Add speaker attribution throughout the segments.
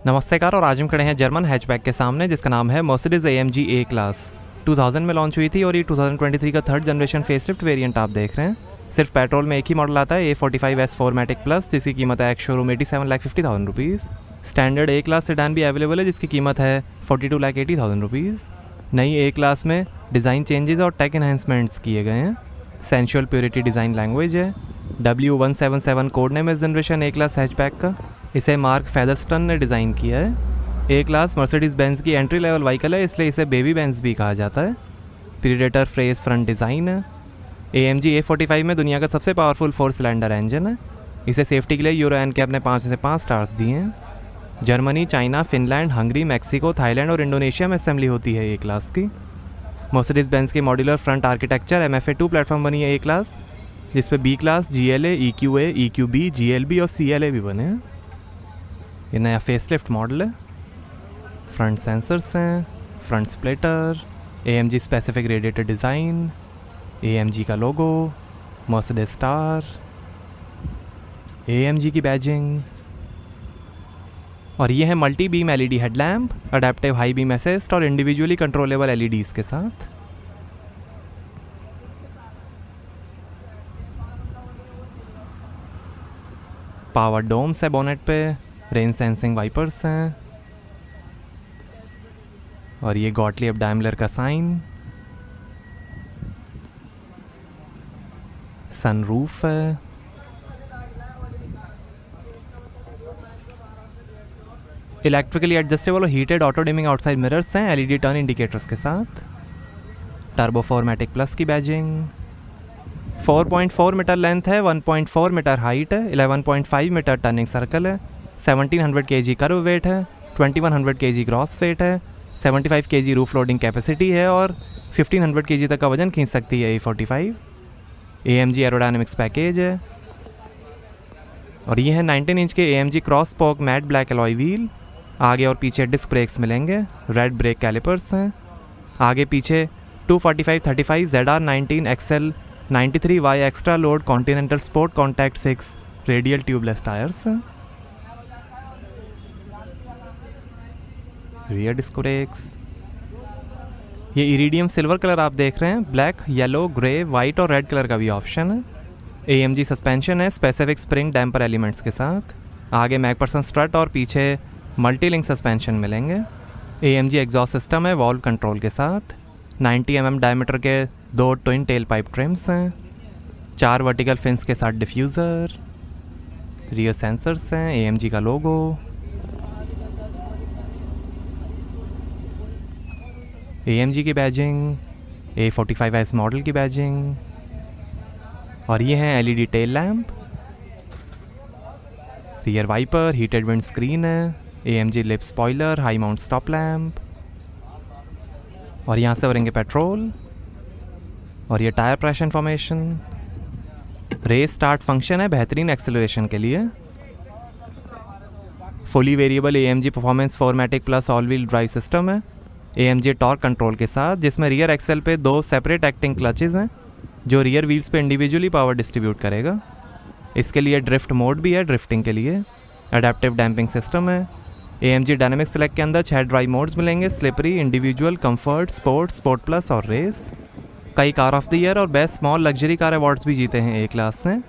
Speaker 1: नमस्ते कार, और आज हम खड़े हैं जर्मन हैचबैक के सामने जिसका नाम है मर्सिडीज AMG A क्लास। 2000 में लॉन्च हुई थी और ये 2023 का थर्ड जनरेशन फेसलिफ्ट वेरिएंट आप देख रहे हैं। सिर्फ पेट्रोल में एक ही मॉडल आता है A45S 4MATIC प्लस, जिसकी कीमत है showroom 87,50,000 rupees. Standard A class sedan भी अवेलेबल है जिसकी कीमत है 42,80,000 रुपीज़। नई A क्लास में डिज़ाइन चेंजेस और टेक इन्हेंसमेंट्स किए गए हैं। सेंशुअल प्योरिटी डिज़ाइन लैंग्वेज है। W177 कोड नेम इस जनरेशन A क्लास हैचबैक का। इसे मार्क फेदरस्टन ने डिज़ाइन किया है। A क्लास मर्सिडीज़ बेंज की एंट्री लेवल व्हीकल है, इसलिए इसे बेबी बेंज भी कहा जाता है। प्रीडेटर फ्रेस फ्रंट डिज़ाइन है। AMG A45 में दुनिया का सबसे पावरफुल 4 सिलेंडर इंजन है। इसे सेफ्टी के लिए यूरो एन के अपने 5 में से 5 स्टार्स दिए हैं। Germany, China, Finland, Hungary, Mexico, Thailand और इंडोनेशिया में असेंबली होती है A क्लास की। मर्सिडीज़ बेंज की modular front architecture MFA2 platform बनी है A क्लास, जिस पे B class, GLA, EQA, EQB, GLB और CLA भी बने हैं। ये नया फेसलिफ्ट मॉडल है। फ्रंट सेंसर्स हैं, front splitter, AMG specific radiator design, AMG का लोगो, मर्सिडीज स्टार, AMG की बैजिंग। और ये है multi beam LED headlamp, adaptive high beam assist और इंडिविजुअली कंट्रोलेबल LEDs के साथ। पावर डोम्स है बोनेट पे, रेन सेंसिंग वाइपर्स हैं, और ये गॉटलिब डाइमलर का साइन। सनरूफ है। इलेक्ट्रिकली एडजस्टेबल और heated auto dimming outside mirrors हैं LED टर्न इंडिकेटर्स के साथ। टर्बो 4MATIC प्लस की बैजिंग। 4.4 मीटर लेंथ है, 1.4 मीटर हाइट है, 11.5 मीटर टर्निंग सर्कल है, 1700 kg कर्व वेट है, 2100 kg ग्रॉस वेट है, 75 kg रूफ लोडिंग कैपेसिटी है और 1500 kg तक का वजन खींच सकती है A45। AMG एरोडायनेमिक्स पैकेज है। और ये है 19 इंच के AMG cross spoke matte black alloy wheel. आगे और पीछे डिस्क ब्रेक्स मिलेंगे, रेड ब्रेक कैलिपर्स हैं। आगे पीछे 245/35 ZR19 XL 93Y extra load Continental sport contact 6 radial tubeless tyres हैं। Rear disc brakes. ये इरिडियम सिल्वर कलर आप देख रहे हैं, ब्लैक, येलो, ग्रे, वाइट और रेड कलर का भी ऑप्शन है। AMG सस्पेंशन है स्पेसिफिक स्प्रिंग डैम्पर एलिमेंट्स के साथ। आगे मैकपर्सन स्ट्रट और पीछे मल्टी लिंक सस्पेंशन मिलेंगे। AMG एग्जॉस्ट सिस्टम है वॉल्व कंट्रोल के साथ। 90 mm डायमीटर के 2 ट्विन टेल पाइप ट्रिम्स हैं। 4 वर्टिकल फिन्स के साथ डिफ्यूज़र। रियर सेंसर्स हैं, AMG का लोगो। AMG की बैजिंग, A45S मॉडल की बैजिंग। और ये हैं LED tail lamp. Rear wiper, heated windscreen है, AMG lip spoiler, high mount stop lamp. और यहाँ से भरेंगे पेट्रोल। और ये tyre pressure information. Race start function है बेहतरीन एक्सेलरेशन के लिए। Fully variable AMG performance 4MATIC plus all wheel drive system है AMG टॉर्क कंट्रोल के साथ, जिसमें रियर एक्सेल पे 2 सेपरेट एक्टिंग क्लचेज़ हैं जो रियर व्हील्स पे इंडिविजुअली पावर डिस्ट्रीब्यूट करेगा। इसके लिए ड्रिफ्ट मोड भी है, ड्रिफ्टिंग के लिए। अडेप्टिव डैम्पिंग सिस्टम है। AMG डायनेमिक सेलेक्ट के अंदर 6 ड्राइव मोड्स मिलेंगे, slippery, individual, comfort, sport, sport plus और रेस। कई कार ऑफ द ईयर और best small luxury car awards भी जीते हैं A क्लास ने।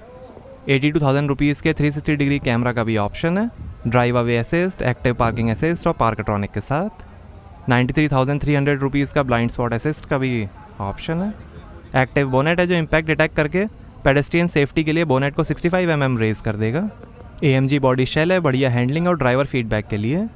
Speaker 1: 82,000 रुपीज़ के 360 डिग्री कैमरा का भी ऑप्शन है, drive away assist, active parking assist और पार्कट्रॉनिक के साथ। 93,300 रुपीज़ का ब्लाइंड स्पॉट असिस्ट का भी ऑप्शन है। एक्टिव बोनेट है जो इम्पैक्ट डिटेक्ट करके पेडेस्ट्रियन सेफ्टी के लिए बोनेट को 65 mm रेज कर देगा। AMG बॉडी शेल है बढ़िया हैंडलिंग और ड्राइवर फीडबैक के लिए।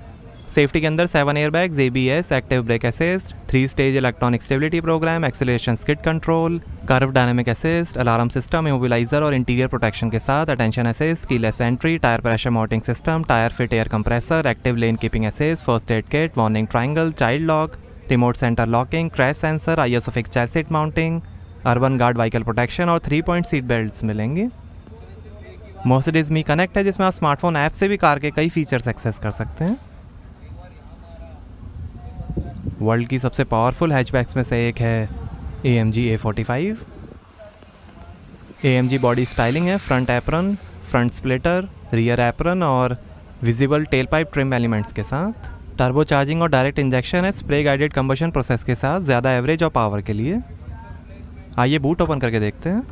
Speaker 1: सेफ्टी के अंदर 7 airbags, ABS, active brake assist, 3 stage electronic stability program, acceleration skid control, curve dynamic assist, alarm system, immobiliser और इंटीरियर प्रोटेक्शन के साथ attention assist, keyless entry, tyre pressure monitoring system, tyre fit air compressor, active lane keeping assist, first aid kit, warning triangle, child lock, remote centre locking, crash sensor, ISO fix chassis mounting, urban guard vehicle protection और 3 point seat belts मिलेंगे। Mercedes me connect है जिसमें आप smartphone app से भी car के कई features access कर सकते हैं। वर्ल्ड की सबसे पावरफुल हैचबैक्स में से एक है AMG A45। AMG body styling है, front apron, front splitter, rear apron और visible tail pipe trim elements के साथ। टर्बो चार्जिंग और डायरेक्ट इंजेक्शन है स्प्रे गाइडेड कंबशन प्रोसेस के साथ, ज़्यादा एवरेज और पावर के लिए। आइए बूट ओपन करके देखते हैं।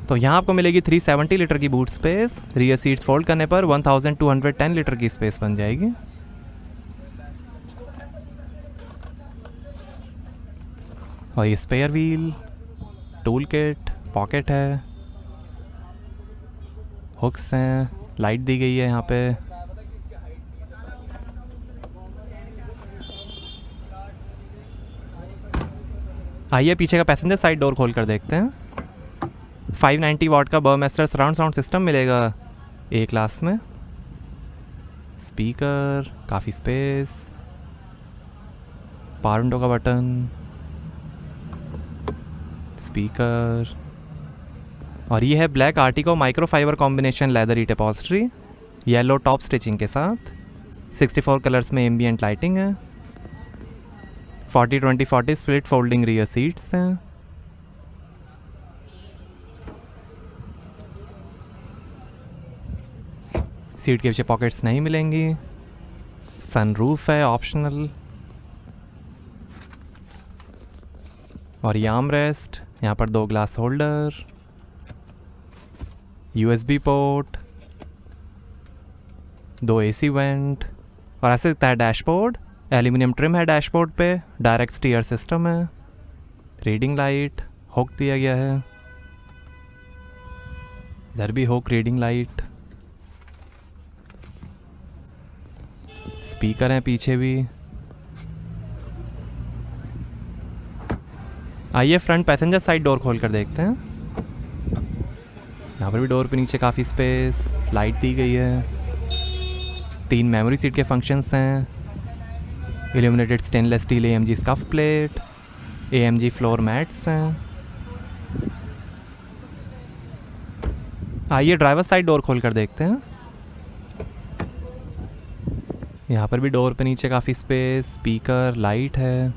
Speaker 1: तो यहाँ आपको मिलेगी 370 लीटर की boot space. Rear seats fold करने पर 1210 लीटर की स्पेस बन जाएगी। और ये spare wheel, tool kit, pocket है, हुक्स हैं, लाइट दी गई है यहाँ पे। आइए पीछे का पैसेंजर साइड डोर खोल कर देखते हैं। 590 वाट का बर्मेस्टर सराउंड साउंड सिस्टम मिलेगा ए क्लास में। स्पीकर, काफ़ी स्पेस, पावर विंडो का बटन, स्पीकर। और ये है black Artico microfibre combination leatherette upholstery, yellow top stitching के साथ। 64 कलर्स में एम्बियंट लाइटिंग है। 40-20-40 स्प्लिट फोल्डिंग रियर सीट्स हैं। सीट के पीछे पॉकेट्स नहीं मिलेंगी। सनरूफ है ऑप्शनल। और ये आर्म रेस्ट, यहाँ पर 2 glass holder, USB port, 2 AC went. और ऐसे दिखता है डैशबोर्ड। एल्यूमिनियम ट्रिम है डैशबोर्ड पे, डायरेक्ट स्टीयर सिस्टम है, रीडिंग लाइट, हुक दिया गया है, इधर भी हुक, रीडिंग लाइट, स्पीकर हैं पीछे भी। आइए फ्रंट पैसेंजर साइड डोर खोल कर देखते हैं। यहाँ पर भी डोर पे नीचे काफ़ी स्पेस, लाइट दी गई है। 3 मेमोरी सीट के फंक्शंस हैं। Illuminated stainless steel AMG scuff plate, AMG floor mats हैं। आइए ड्राइवर साइड डोर खोल कर देखते हैं। यहाँ पर भी डोर पे नीचे काफ़ी स्पेस, स्पीकर, लाइट है,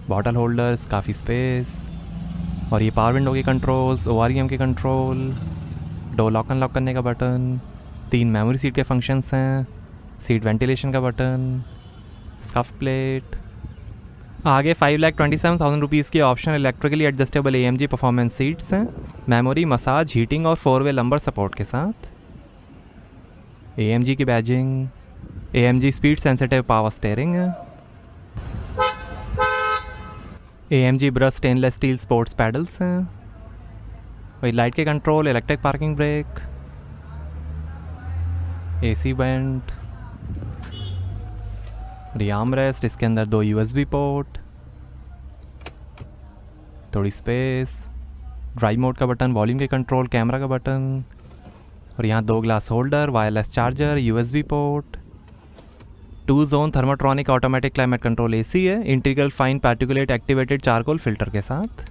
Speaker 1: बॉटल होल्डर्स, काफ़ी स्पेस। और ये पावर विंडो के कंट्रोल्स, OREM के कंट्रोल, डोर लॉक अनलॉक करने का बटन, 3 मेमोरी सीट के फंक्शंस हैं, सीट वेंटिलेशन का बटन, स्कफ प्लेट। आगे 5,27,000 रुपीज़ की optional electrically adjustable AMG performance seats हैं, मेमोरी, मसाज, हीटिंग और 4 वे लंबर सपोर्ट के साथ। AMG की badging, AMG speed sensitive power steering है, AMG brush stainless steel sports pedals हैं, वही लाइट के control, electric parking brake, AC vent, arm rest, इसके अंदर 2 USB पोर्ट, थोड़ी स्पेस, ड्राइव मोड का बटन, वॉल्यूम के कंट्रोल, कैमरा का बटन। और यहाँ 2 glass holder, wireless charger, USB port, 2 zone Thermotronic automatic climate control AC है, integral fine particulate activated charcoal filter के साथ।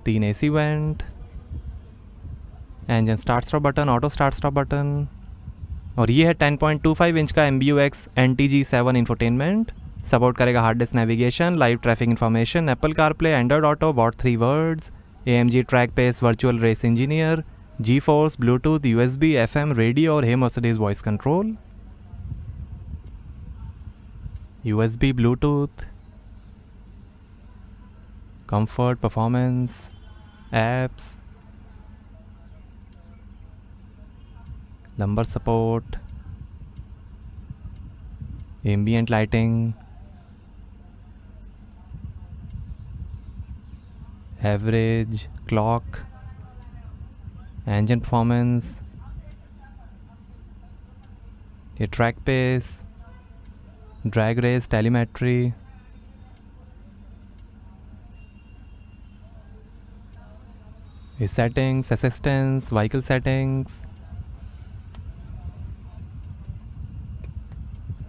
Speaker 1: 3 AC vent, engine start stop button, auto start stop button. और ये है 10.25 inch का MBUX NTG7 इंफोटेनमेंट, सपोर्ट करेगा hard disk navigation, live traffic information, Apple CarPlay, Android Auto, what 3 words, AMG track pace, virtual race engineer, G-Force, Bluetooth, USB, FM, radio और hey Mercedes voice control, USB, Bluetooth, comfort, performance, apps, lumbar support, ambient lighting, average, clock, engine performance, ये track pace, drag race, telemetry, ये settings, assistance, vehicle settings,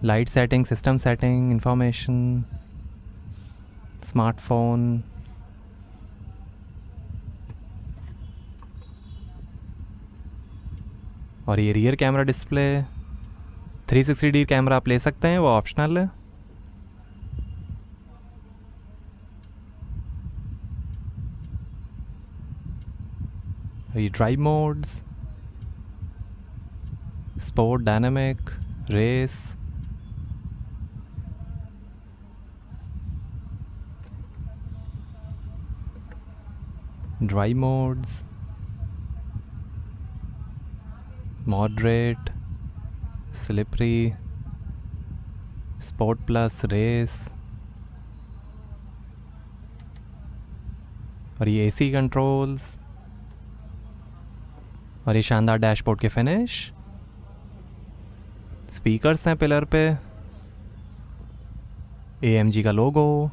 Speaker 1: light setting, system setting, information, smartphone, और ये rear camera display, 360D camera आप ले सकते हैं, वो optional है। ये drive modes, sport, dynamic, race, drive modes, moderate, slippery, sport plus, race, और ये एसी कंट्रोल्स, और ये शानदार डैशबोर्ड के फिनिश, स्पीकर्स हैं पिलर पे, AMG का लोगो,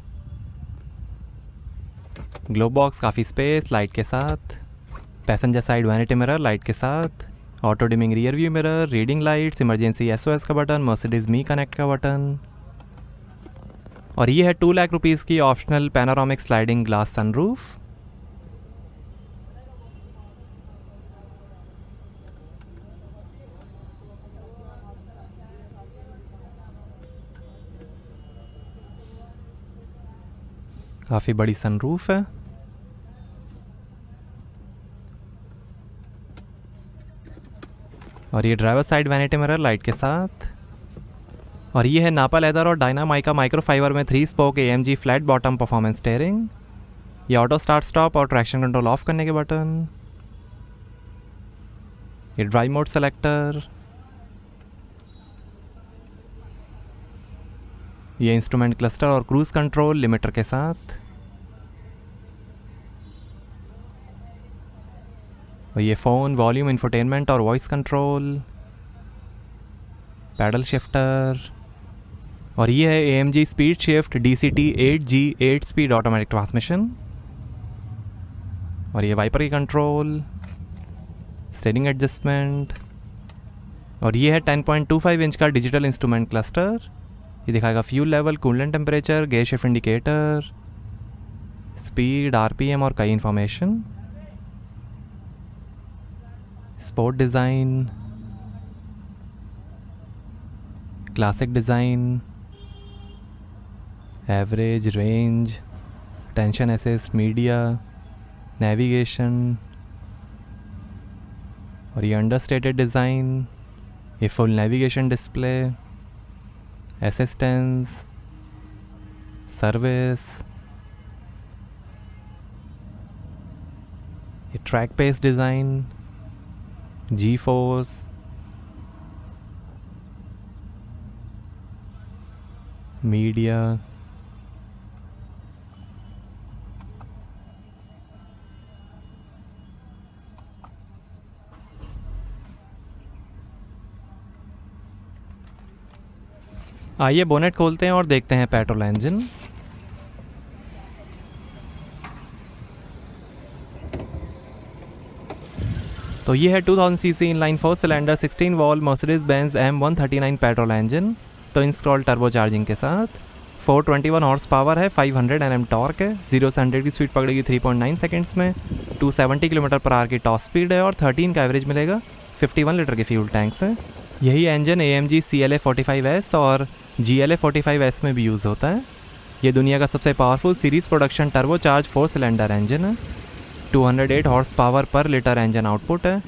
Speaker 1: ग्लो बॉक्स, काफ़ी स्पेस लाइट के साथ, passenger side vanity mirror light के साथ, auto dimming rear view mirror, reading lights, emergency SOS का बटन, मर्सिडीज मी कनेक्ट का बटन, और ये है 2 लाख रुपीज़ की optional panoramic sliding glass sunroof. काफ़ी बड़ी सनरूफ है। और ये driver side vanity mirror light के साथ, और ये है नापा लेदर और डायनामाइका माइक्रोफाइबर में 3 spoke AMG flat bottom performance steering, ये ऑटो स्टार्ट स्टॉप और ट्रैक्शन कंट्रोल ऑफ करने के बटन, ये ड्राइव मोड सेलेक्टर, ये इंस्ट्रूमेंट क्लस्टर और क्रूज कंट्रोल लिमिटर के साथ, और ये फ़ोन, वॉल्यूम, इंफोटेनमेंट और वॉइस कंट्रोल, पैडल शिफ्टर, और ये है AMG speed shift DCT 8G 8 speed automatic transmission, और ये वाइपर की कंट्रोल, स्टीयरिंग एडजस्टमेंट, और ये है 10.25 इंच का डिजिटल इंस्ट्रूमेंट क्लस्टर, ये दिखाएगा fuel level, coolant temperature, gear shift indicator, speed, RPM और कई information, sport design, classic design, average, range, tension assist, media, navigation, और ये अंडरस्टेटेड डिज़ाइन, ये full navigation display, assistance, service, ये track pace design, G-force, media, आइए bonnet खोलते हैं और देखते हैं पेट्रोल इंजन। तो ये है 2000 CC inline 4 cylinder 16 valve Mercedes Benz M139 petrol engine, तो इंस्टॉल टर्बो चार्जिंग के साथ, 421 हॉर्स पावर है, 500 Nm टॉर्क है, 0 से 100 की स्पीड पकड़ेगी 3.9 सेकंड्स में, 270 km/h की टॉप स्पीड है और 13 का एवरेज मिलेगा, 51 लीटर के फ्यूल टैंक्स हैं। यही इंजन AMG CLA 45S और GLA 45S में भी यूज़ होता है। ये दुनिया का सबसे powerful series production turbo charge 4 cylinder engine है, 208 हॉर्स पावर पर लीटर इंजन आउटपुट है,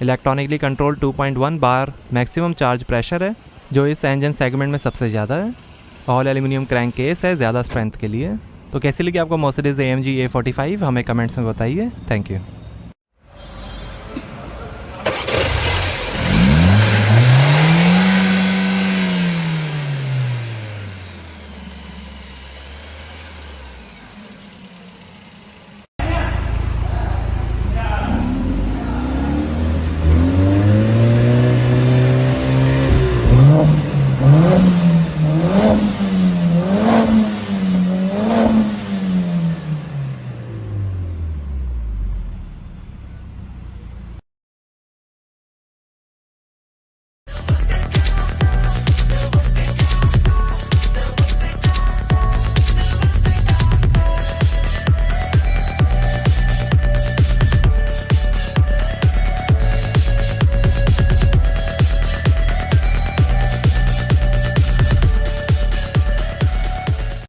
Speaker 1: इलेक्ट्रॉनिकली कंट्रोल 2.1 बार मैक्सिमम चार्ज प्रेशर है, जो इस इंजन सेगमेंट में सबसे ज़्यादा है। ऑल एल्यूमिनियम क्रैंक केस है ज़्यादा स्ट्रेंथ के लिए। तो कैसी लगी आपको मर्सिडीज़ AMG A45, हमें कमेंट्स में बताइए। Thank you.